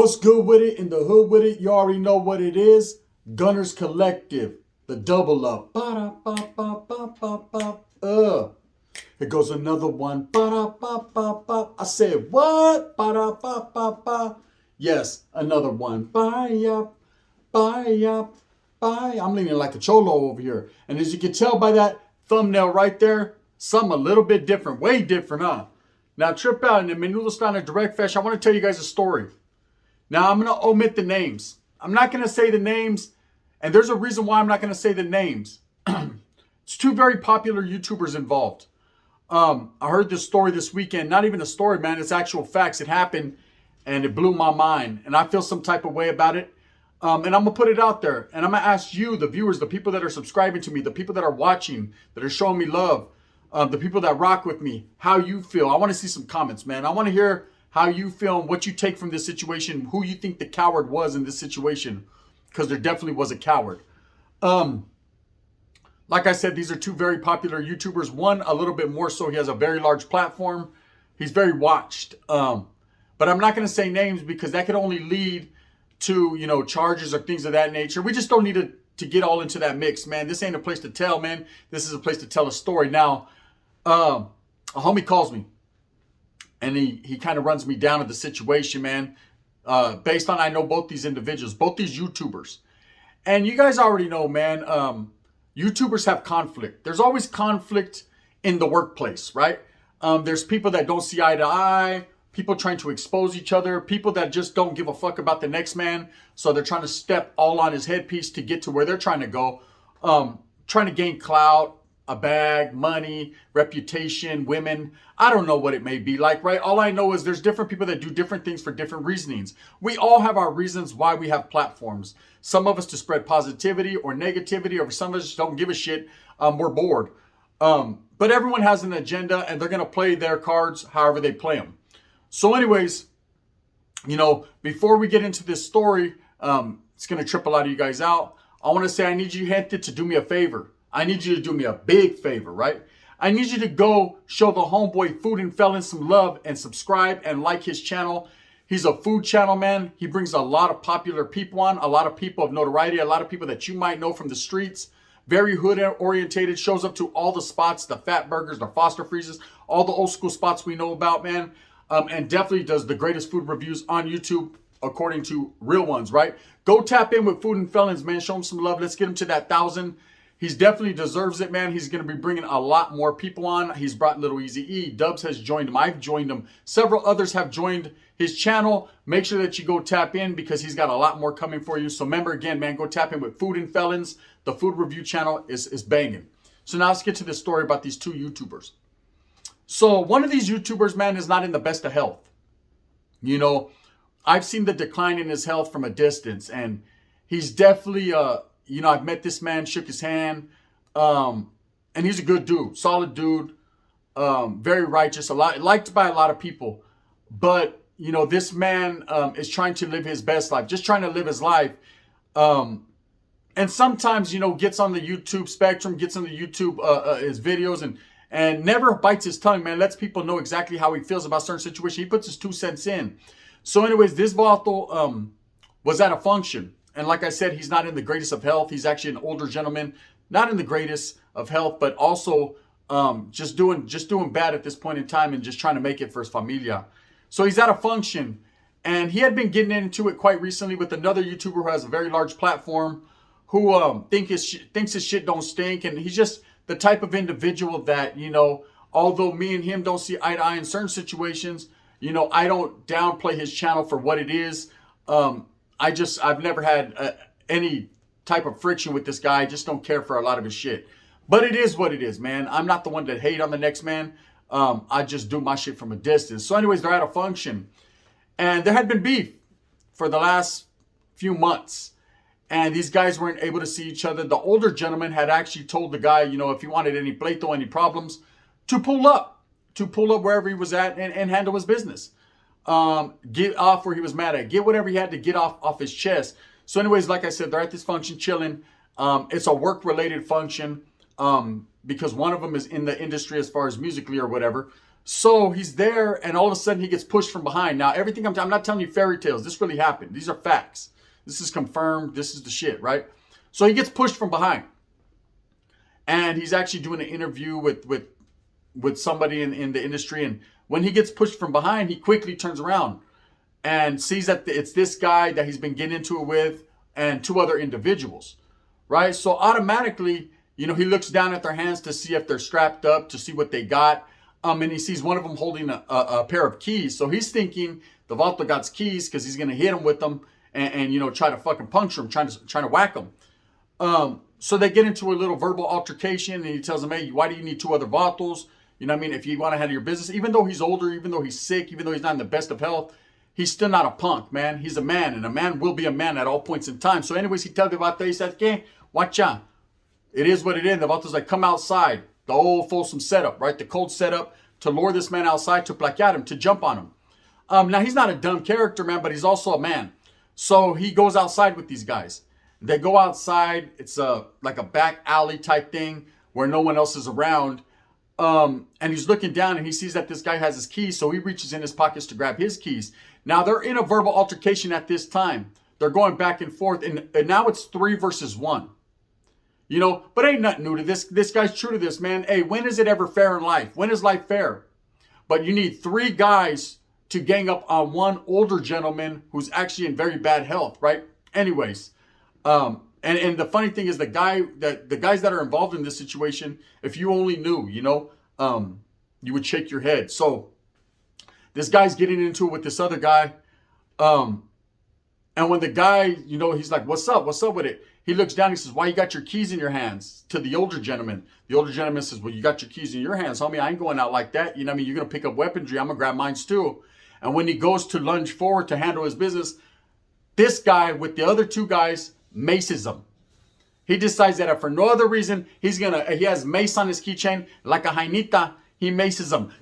What's good with it? In the hood with it, you already know what it is. Gunners Collective, the double up. Ba-da-ba-ba-ba-ba-ba. Here goes another one. Ba-da-ba-ba-ba. I said what? Ba-da-ba-ba-ba. Yes, another one. Bye-up, bye-up, bye. I'm leaning like a cholo over here. And as you can tell by that thumbnail right there, something a little bit different. Way different, huh? Now, trip out in the Menudo Style Direct Fashion. I want to tell you guys a story. Now, I'm going to omit the names. I'm not going to say the names, and there's a reason why I'm not going to say the names. It's two very popular YouTubers involved. I heard this story this weekend. Not even a story, man. It's actual facts. It happened, and it blew my mind, and I feel some type of way about it. And I'm going to put it out there, and I'm going to ask you, the viewers, the people that are subscribing to me, the people that are watching, that are showing me love, the people that rock with me, how you feel. I want to see some comments, man. I want to hear how you feel and what you take from this situation, who you think the coward was in this situation, because there definitely was a coward. Like I said, these are two very popular YouTubers. One, a little bit more so. He has a very large platform. He's very watched. But I'm not going to say names because that could only lead to, charges or things of that nature. We just don't need to get all into that mix, man. This ain't a place to tell, man. This is a place to tell a story. Now, a homie calls me. And he kind of runs me down to the situation, man. Based on I know both these individuals, both these YouTubers. And you guys already know, man, YouTubers have conflict. There's always conflict in the workplace, right? There's people that don't see eye to eye, people trying to expose each other, people that just don't give a fuck about the next man. So they're trying to step all on his headpiece to get to where they're trying to go. Trying to gain clout, a bag, money, reputation, women. I don't know what it may be like, right? All I know is there's different people that do different things for different reasonings. We all have our reasons why we have platforms. Some of us to spread positivity or negativity, or some of us just don't give a shit. We're bored. But everyone has an agenda and they're going to play their cards however they play them. So anyways, before we get into this story, it's going to trip a lot of you guys out. I want to say I need you, gente, to do me a favor. I need you to do me a big favor, right? I need you to go show the homeboy Food and Felons some love and subscribe and like his channel. He's a food channel, man. He brings a lot of popular people on, a lot of people of notoriety, a lot of people that you might know from the streets. Very hood orientated, shows up to all the spots, the Fat Burgers, the Foster Freezes, all the old school spots we know about, man. And definitely does the greatest food reviews on YouTube, according to real ones, right? Go tap in with Food and Felons, man. Show him some love. Let's get him to that 1,000. He's definitely deserves it, man. He's going to be bringing a lot more people on. He's brought Little Easy E. Dubs has joined him. I've joined him. Several others have joined his channel. Make sure that you go tap in because he's got a lot more coming for you. So remember, again, man, go tap in with Food and Felons. The food review channel is banging. So now let's get to this story about these two YouTubers. So one of these YouTubers, man, is not in the best of health. I've seen the decline in his health from a distance. And he's definitely... I've met this man, shook his hand, and he's a good dude, solid dude, very righteous, liked by a lot of people. But, this man is trying to live his best life, just trying to live his life. And sometimes, gets on the YouTube spectrum, gets on the YouTube, his videos and never bites his tongue, man. Lets people know exactly how he feels about certain situations. He puts his 2 cents in. So anyways, this vato was at a function. And like I said, he's not in the greatest of health. He's actually an older gentleman, not in the greatest of health, but also just doing bad at this point in time and just trying to make it for his familia. So he's at a function, and he had been getting into it quite recently with another YouTuber who has a very large platform, who thinks his shit don't stink, and he's just the type of individual that although me and him don't see eye to eye in certain situations, I don't downplay his channel for what it is. I've never had any type of friction with this guy. I just don't care for a lot of his shit. But it is what it is, man. I'm not the one that hate on the next man. I just do my shit from a distance. So anyways, they're at a function. And there had been beef for the last few months. And these guys weren't able to see each other. The older gentleman had actually told the guy, if he wanted any pleito, any problems, to pull up wherever he was at and handle his business. Get off where he was mad at, get whatever he had to get off his chest. So anyways, like I said, they're at this function chilling. It's a work related function, because one of them is in the industry as far as musically or whatever. So he's there, and all of a sudden he gets pushed from behind. Now, everything I'm not telling you fairy tales. This really happened. These are facts. This is confirmed. This is the shit, right? So he gets pushed from behind, and he's actually doing an interview with somebody in the industry. And when he gets pushed from behind, he quickly turns around and sees that it's this guy that he's been getting into it with and two other individuals, right? So automatically, he looks down at their hands to see if they're strapped up, to see what they got. And he sees one of them holding a pair of keys. So he's thinking the Vato got keys because he's going to hit him with them and try to fucking puncture him, trying to whack him. So they get into a little verbal altercation, and he tells him, hey, why do you need two other Vatos? You know what I mean? If you want to handle your business, even though he's older, even though he's sick, even though he's not in the best of health, he's still not a punk, man. He's a man, and a man will be a man at all points in time. So anyways, he tells the Vato, he says, okay, watch out. It is what it is. The Vato's like, come outside. The old Folsom setup, right? The cold setup to lure this man outside, to plaquear him, to jump on him. Now, he's not a dumb character, man, but he's also a man. So he goes outside with these guys. They go outside. It's like a back alley type thing where no one else is around. And he's looking down, and he sees that this guy has his keys. So he reaches in his pockets to grab his keys. Now, they're in a verbal altercation at this time. They're going back and forth. And now it's 3 versus 1. But ain't nothing new to this. This guy's true to this, man. Hey, when is it ever fair in life? When is life fair? But you need 3 guys to gang up on one older gentleman who's actually in very bad health, right? Anyways, and the funny thing is the guys that are involved in this situation, if you only knew, you would shake your head. So this guy's getting into it with this other guy. And when the guy, he's like, what's up? What's up with it? He looks down, he says, why you got your keys in your hands? To the older gentleman. The older gentleman says, well, you got your keys in your hands, homie. I ain't going out like that. You're going to pick up weaponry. I'm going to grab mine too. And when he goes to lunge forward to handle his business, this guy with the other 2 guys maces him. He decides that if for no other reason, he has mace on his keychain, like a jainita, he maces him.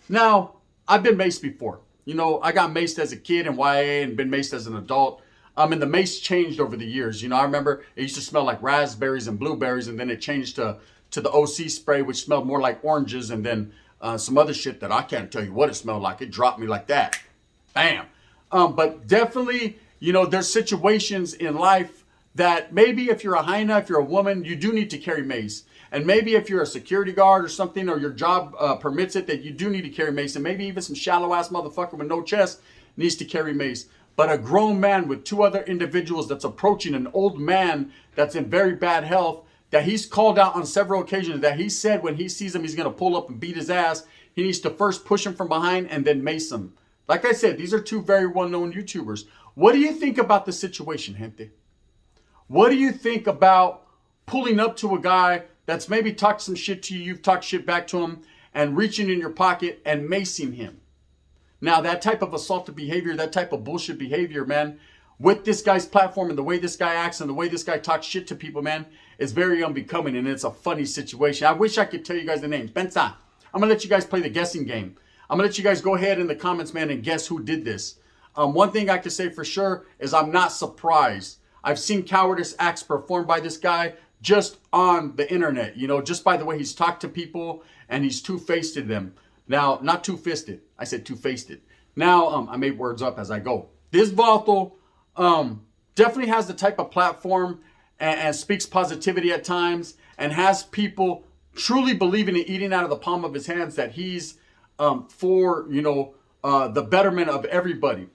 Now, I've been maced before. I got maced as a kid in YA and been maced as an adult. And the mace changed over the years. I remember it used to smell like raspberries and blueberries, and then it changed to the OC spray, which smelled more like oranges, and then some other shit that I can't tell you what it smelled like. It dropped me like that. Bam. But definitely, there's situations in life that maybe if you're a hyena, if you're a woman, you do need to carry mace. And maybe if you're a security guard or something, or your job permits it, that you do need to carry mace. And maybe even some shallow-ass motherfucker with no chest needs to carry mace. But a grown man with 2 other individuals that's approaching an old man that's in very bad health, that he's called out on several occasions, that he said when he sees him, he's going to pull up and beat his ass. He needs to first push him from behind and then mace him. Like I said, these are 2 very well-known YouTubers. What do you think about the situation, gente? What do you think about pulling up to a guy that's maybe talked some shit to you, you've talked shit back to him, and reaching in your pocket and macing him? Now, that type of assaultive behavior, that type of bullshit behavior, man, with this guy's platform and the way this guy acts and the way this guy talks shit to people, man, is very unbecoming, and it's a funny situation. I wish I could tell you guys the names. Benza, I'm going to let you guys play the guessing game. I'm going to let you guys go ahead in the comments, man, and guess who did this. One thing I can say for sure is I'm not surprised. I've seen cowardice acts performed by this guy just on the internet, just by the way he's talked to people, and he's two-faced to them. Now, not two-fisted. I said two-faced it. Now, I made words up as I go. This Vato definitely has the type of platform and speaks positivity at times, and has people truly believing and eating out of the palm of his hands that he's for, the betterment of everybody.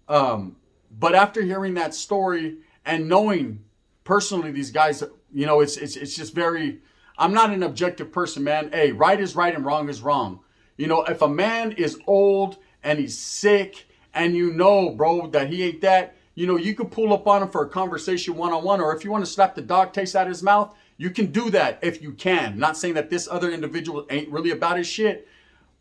But after hearing that story and knowing personally these guys, it's just very, I'm not an objective person, man. Hey, right is right and wrong is wrong. If a man is old and he's sick and bro, that he ain't that, you could pull up on him for a conversation one-on-one, or if you want to slap the dog taste out of his mouth, you can do that if you can. Not saying that this other individual ain't really about his shit,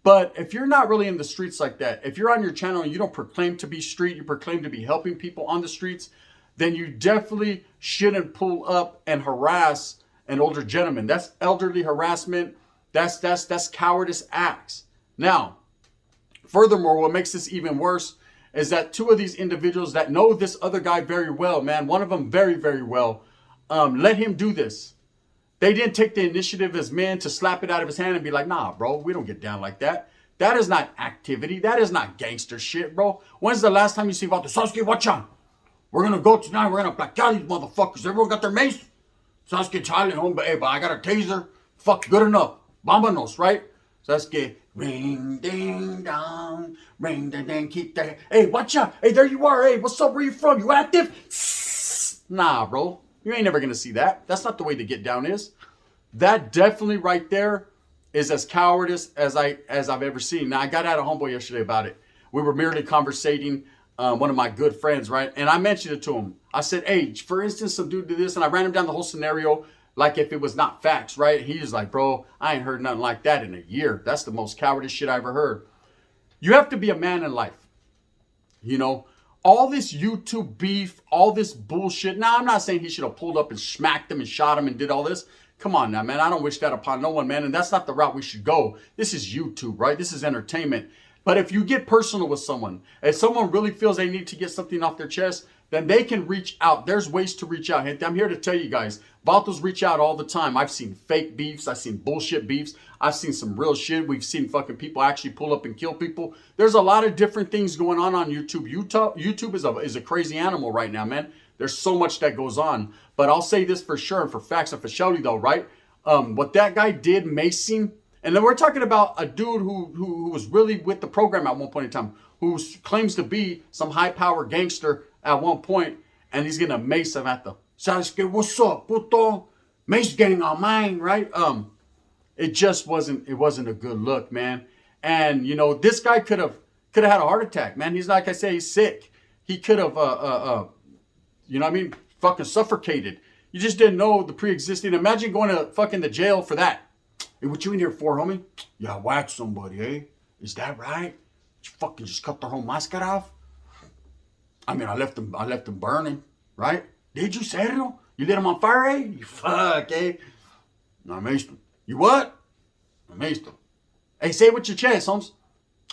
but if you're not really in the streets like that, if you're on your channel and you don't proclaim to be street, you proclaim to be helping people on the streets, then you definitely shouldn't pull up and harass an older gentleman. That's elderly harassment. That's cowardice acts. Now, furthermore, what makes this even worse is that 2 of these individuals that know this other guy very well, man, one of them very, very well, let him do this. They didn't take the initiative as men to slap it out of his hand and be like, nah, bro, we don't get down like that. That is not activity. That is not gangster shit, bro. When's the last time you see Vato? Sasuke, watch out. We're going to go tonight. We're going to black out these motherfuckers. Everyone got their mace? Sasuke Charlie home, but hey, but I got a taser. Fuck, good enough. Vámonos, right? Sasuke, ring, ding, dong. Ring, ding, ding, keep that. Hey, watch out. Hey, there you are. Hey, what's up? Where you from? You active? Nah, bro. You ain't never going to see that. That's not the way to get down is. That definitely right there is as cowardice as I've ever seen. Now, I got out of homeboy yesterday about it. We were merely conversating, one of my good friends, right? And I mentioned it to him. I said, hey, for instance, some dude did this. And I ran him down the whole scenario like if it was not facts, right? He was like, bro, I ain't heard nothing like that in a year. That's the most cowardice shit I ever heard. You have to be a man in life. You know, all this YouTube beef, all this bullshit. Now, I'm not saying he should have pulled up and smacked him and shot him and did all this. Come on now, man. I don't wish that upon no one, man. And that's not the route we should go. This is YouTube, right? This is entertainment. But if you get personal with someone, if someone really feels they need to get something off their chest, then they can reach out. There's ways to reach out. I'm here to tell you guys, Vatos reach out all the time. I've seen fake beefs. I've seen bullshit beefs. I've seen some real shit. We've seen fucking people actually pull up and kill people. There's a lot of different things going on YouTube. YouTube is a crazy animal right now, man. There's so much that goes on. But I'll say this for sure and for facts and for Shoutout though, right? What that guy did, macing, and then we're talking about a dude who was really with the program at one point in time, who claims to be some high-power gangster at one point, and he's gonna mace him at the Sasuke, what's up, puto? Mace getting on mine, right? It just wasn't a good look, man. And you know, this guy could have had a heart attack, man. He's like I say, he's sick. He could have you know what I mean, fucking suffocated. You just didn't know the pre-existing. Imagine going to fucking the jail for that. Hey, what you in here for, homie? Yeah, I whacked somebody, eh? Is that right? You fucking just cut their whole mascara off? I mean, I left them burning, right? Did you, serio? You lit them on fire, eh? You fuck, eh? No, I maced them. You what? I maced them. Hey, say it with your chest, Holmes.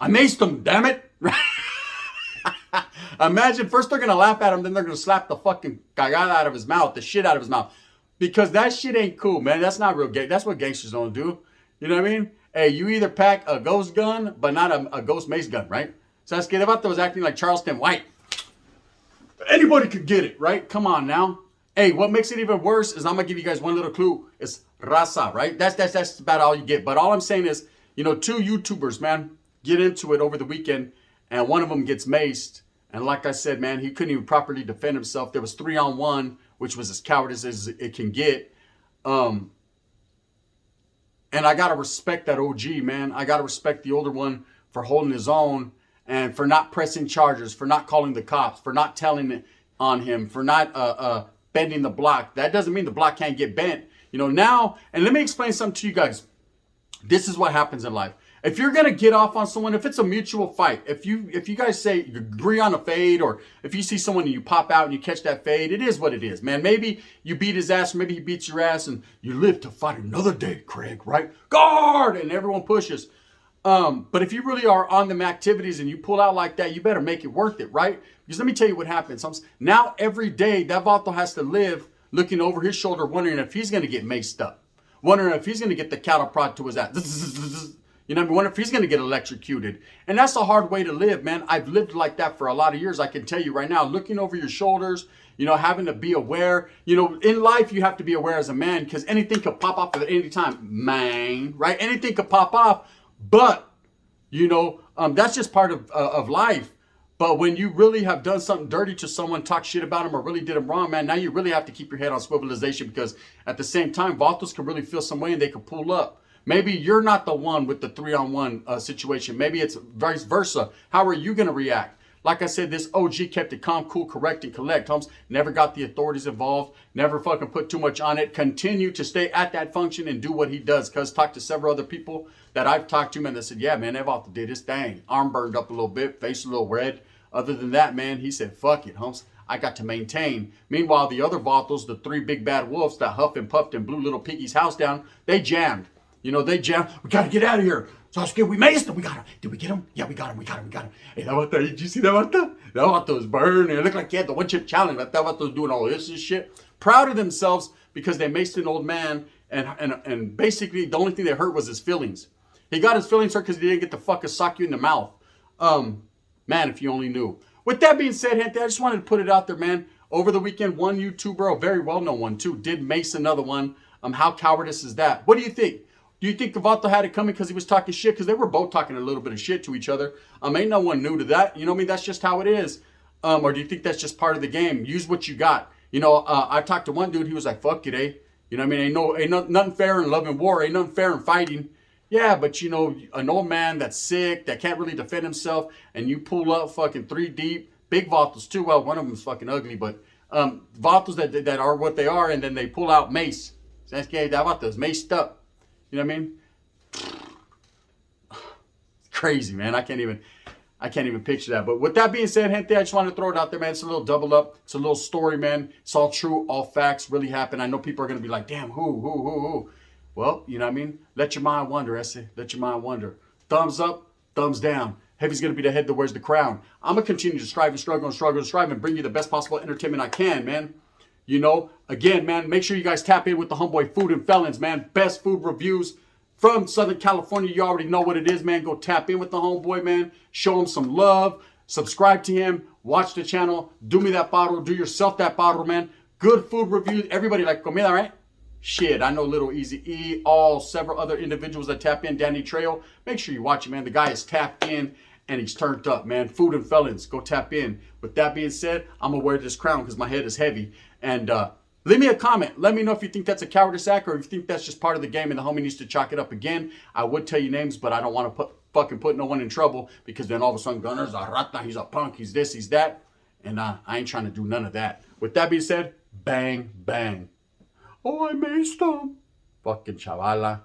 I maced them, damn it. Imagine, first they're going to laugh at him, then they're going to slap the fucking cagada out of his mouth, the shit out of his mouth. Because that shit ain't cool, man. That's not real gay. That's what gangsters don't do. You know what I mean? Hey, you either pack a ghost gun, but not a ghost mace gun, right? Sasuke Vato was acting like Charleston White. Anybody could get it, right? Come on now. Hey, what makes it even worse is I'm going to give you guys one little clue. It's Raza, right? That's about all you get. But all I'm saying is, you know, two YouTubers, man, get into it over the weekend, and one of them gets maced. And like I said, man, he couldn't even properly defend himself. There was 3-on-1, which was as cowardice as it can get. And I got to respect that OG, man. I got to respect the older one for holding his own and for not pressing charges, for not calling the cops, for not telling it on him, for not bending the block. That doesn't mean the block can't get bent. You know, now, and let me explain something to you guys. This is what happens in life. If you're going to get off on someone, if it's a mutual fight, if you guys say you agree on a fade, or if you see someone and you pop out and you catch that fade, it is what it is, man. Maybe you beat his ass, or maybe he beats your ass, and you live to fight another day, Craig, right? Guard! And everyone pushes. But if you really are on them activities and you pull out like that, you better make it worth it, right? Because let me tell you what happens. Now every day, that Vato has to live looking over his shoulder, wondering if he's going to get maced up. Wondering if he's going to get the cattle prod to his ass. You know, I wonder if he's going to get electrocuted. And that's a hard way to live, man. I've lived like that for a lot of years. I can tell you right now, looking over your shoulders, you know, having to be aware. You know, in life, you have to be aware as a man because anything could pop off at any time. Man, right? Anything could pop off. But, you know, that's just part of life. But when you really have done something dirty to someone, talk shit about them, or really did them wrong, man, now you really have to keep your head on swivelization because at the same time, Vatos can really feel some way and they can pull up. Maybe you're not the one with the 3-on-1 situation. Maybe it's vice versa. How are you going to react? Like I said, this OG kept it calm, cool, correct, and collect. Holmes never got the authorities involved. Never fucking put too much on it. Continue to stay at that function and do what he does. Because talked to several other people that I've talked to, man, that said, yeah, man, Vato did his thing. Arm burned up a little bit, face a little red. Other than that, man, he said, fuck it, Holmes. I got to maintain. Meanwhile, the other Vatos, the 3 big bad wolves that huffed and puffed and blew little Piggy's house down, they jammed. You know, they jammed. We got to get out of here. Sasuke, we maced him. We got him. Did we get him? Yeah, we got him. We got him. We got him. Hey, that Vato, did you see that Vato? That Vato was burning. It looked like he had the one-chip challenge. That Vato was doing all this and shit. Proud of themselves, because they maced an old man, and basically the only thing they hurt was his feelings. He got his feelings hurt because he didn't get to fucking sock you in the mouth. Man, if you only knew. With that being said, gente, I just wanted to put it out there, man. Over the weekend, one YouTuber, a very well-known one too, did mace another one. How cowardice is that? What do you think? Do you think Vato had it coming because he was talking shit? Because they were both talking a little bit of shit to each other. Ain't no one new to that. You know what I mean? That's just how it is. Or do you think that's just part of the game? Use what you got. You know, I talked to one dude. He was like, fuck it, eh? You know what I mean? Ain't nothing fair in love and war. Ain't nothing fair in fighting. Yeah, but you know, an old man that's sick, that can't really defend himself, and you pull up fucking 3 deep, big vatos too. Well, one of them's fucking ugly, but vatos that are what they are, and then they pull out mace. That's gay. That vatos maced up. You know what I mean? It's crazy, man. I can't even picture that. But with that being said, gente, I just want to throw it out there, man. It's a little double up. It's a little story, man. It's all true, all facts, really happened. I know people are gonna be like, damn, who? Well, you know what I mean? Let your mind wander, Esse. Let your mind wander. Thumbs up, thumbs down. Heavy's going to be the head that wears the crown. I'm going to continue to strive and strive and bring you the best possible entertainment I can, man. You know, again, man, make sure you guys tap in with the homeboy Food and Felons, man. Best food reviews from Southern California. You already know what it is, man. Go tap in with the homeboy, man. Show him some love. Subscribe to him. Watch the channel. Do me that bottle. Do yourself that bottle, man. Good food reviews. Everybody like comida, right? Shit, I know Little Easy E, several other individuals that tap in, Danny Trejo. Make sure you watch it, man. The guy is tapped in and he's turned up, man. Food and Felons, go tap in. With that being said, I'm going to wear this crown because my head is heavy. And leave me a comment. Let me know if you think that's a cowardice act or if you think that's just part of the game and the homie needs to chalk it up again. I would tell you names, but I don't want to fucking put no one in trouble because then all of a sudden, Gunner's a rata, he's a punk, he's this, he's that. And I ain't trying to do none of that. With that being said, bang, bang. Oh, I maced him. Fucking chavala.